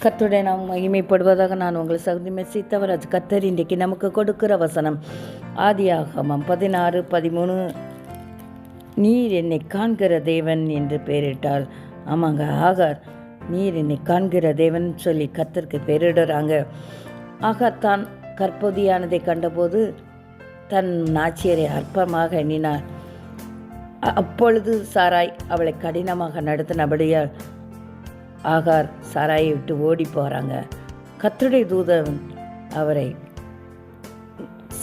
கர்த்தருடைய நாம் மகிமைப்படுவதாக. நான் உங்கள் சகோதரி மெர்சி. கர்த்தர் இன்றைக்கு நமக்கு கொடுக்கிற வசனம் ஆதியாகமம் 16:13. நீர் என்னை காண்கிற தேவன் என்று பெயரிட்டாள். ஆமாங்க, ஆகார் நீர் என்னை காண்கிற தேவன் சொல்லி கர்த்தருக்கு பெயரிடுறாங்க. ஆகார் தான் கற்பதியானதை கண்டபோது தன் நாச்சியரை அற்பமாக எண்ணினார். அப்பொழுது சாராய் அவளை கடினமாக நடத்தினபடியால் ஆகார் சாராயை விட்டு ஓடி போகிறாங்க. கர்த்தருடைய தூதன் அவரை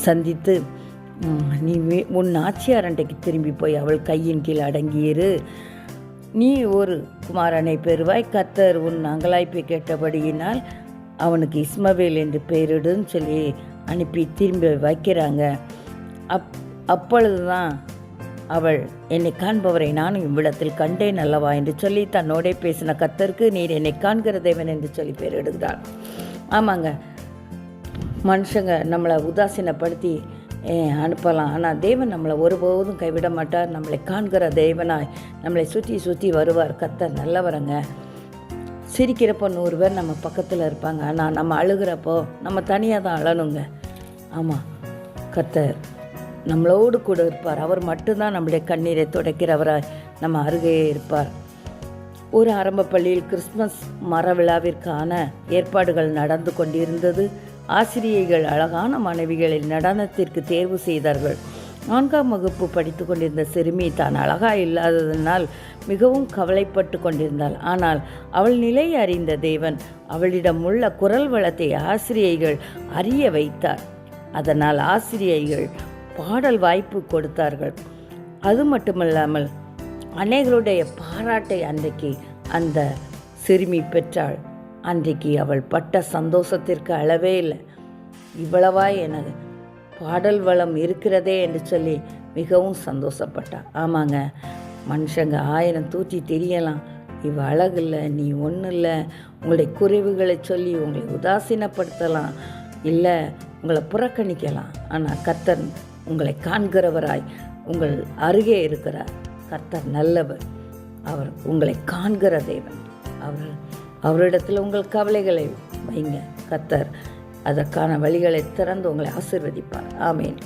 சந்தித்து, நீ உன் நாச்சியார் அண்டைக்கு திரும்பி போய் அவள் கையின் கீழ் அடங்கியிரு, நீ ஒரு குமாரனை பெறுவாய், கர்த்தர் உன் அங்கலாய்ப்பை கேட்டபடியினால் அவனுக்கு இஸ்மவேல் என்று பெயரிடுன்னு சொல்லி அனுப்பி திரும்பி வைக்கிறாங்க. அப்பொழுது தான் அவள், என்னை காண்பவரை நானும் இவ்விடத்தில் கண்டேன் அல்லவா என்று சொல்லி தன்னோடே பேசின கர்த்தருக்கு நீர் என்னை காண்கிற தேவன் என்று சொல்லி பெயரிடுகிறாள். ஆமாங்க, மனுஷங்க நம்மளை உதாசீனப்படுத்தி அனுப்பலாம், ஆனால் தேவன் நம்மளை ஒருபோதும் கைவிட மாட்டார். நம்மளை காண்கிற தேவனாய் நம்மளை சுற்றி சுற்றி வருவார். கர்த்தர் நல்லவரங்க. சிரிக்கிறப்போ 100 பேர் நம்ம பக்கத்தில் இருப்பாங்க, ஆனால் நம்ம அழுகிறப்போ நம்ம தனியாக தான் அழணுங்க. ஆமாம், கர்த்தர் நம்மளோடு கூட இருப்பார். அவர் மட்டும்தான் நம்முடைய கண்ணீரை துடைக்கிறவராய் நம்ம அருகே இருப்பார். ஒரு ஆரம்ப பள்ளியில் கிறிஸ்துமஸ் மர விழாவிற்கான ஏற்பாடுகள் நடந்து கொண்டிருந்தது. ஆசிரியைகள் அழகான மனைவிகளில் நடனத்திற்கு தேர்வு செய்தார்கள். 4ஆம் வகுப்பு படித்து கொண்டிருந்த சிறுமி தான் அழகாக இல்லாததனால் மிகவும் கவலைப்பட்டு கொண்டிருந்தாள். ஆனால் அவள் நிலை அறிந்த தேவன் அவளிடம் உள்ள குரல் வளத்தை ஆசிரியைகள் அறிய வைத்தார். அதனால் ஆசிரியைகள் பாடல் வாய்ப்பு கொடுத்தார்கள். அது மட்டுமல்லாமல் அநேகருடைய பாராட்டை அன்றைக்கு அந்த சிறுமி பெற்றாள். அன்றைக்கு அவள் பட்ட சந்தோஷத்திற்கு அளவே இல்லை. இவ்வளவா எனக்கு பாடல் வளம் இருக்கிறதே என்று சொல்லி மிகவும் சந்தோஷப்பட்டாள். ஆமாங்க, மனுஷங்க 1000 தூற்றி தெரியலாம், இவ அழகில்லை, நீ ஒன்றும் இல்லை, உங்களுடைய குறைவுகளை சொல்லி உங்களை உதாசீனப்படுத்தலாம், இல்லை உங்களை புறக்கணிக்கலாம். ஆனால் கர்த்தர் உங்களை காண்கிறவராய் உங்கள் அருகே இருக்கிறார். கர்த்தர் நல்லவர். அவர் உங்களை காண்கிற தேவன். அவரிடத்தில் உங்கள் கவலைகளை வைங்க. கர்த்தர் அதற்கான வழிகளை திறந்து உங்களை ஆசீர்வதிப்பார். ஆமேன்.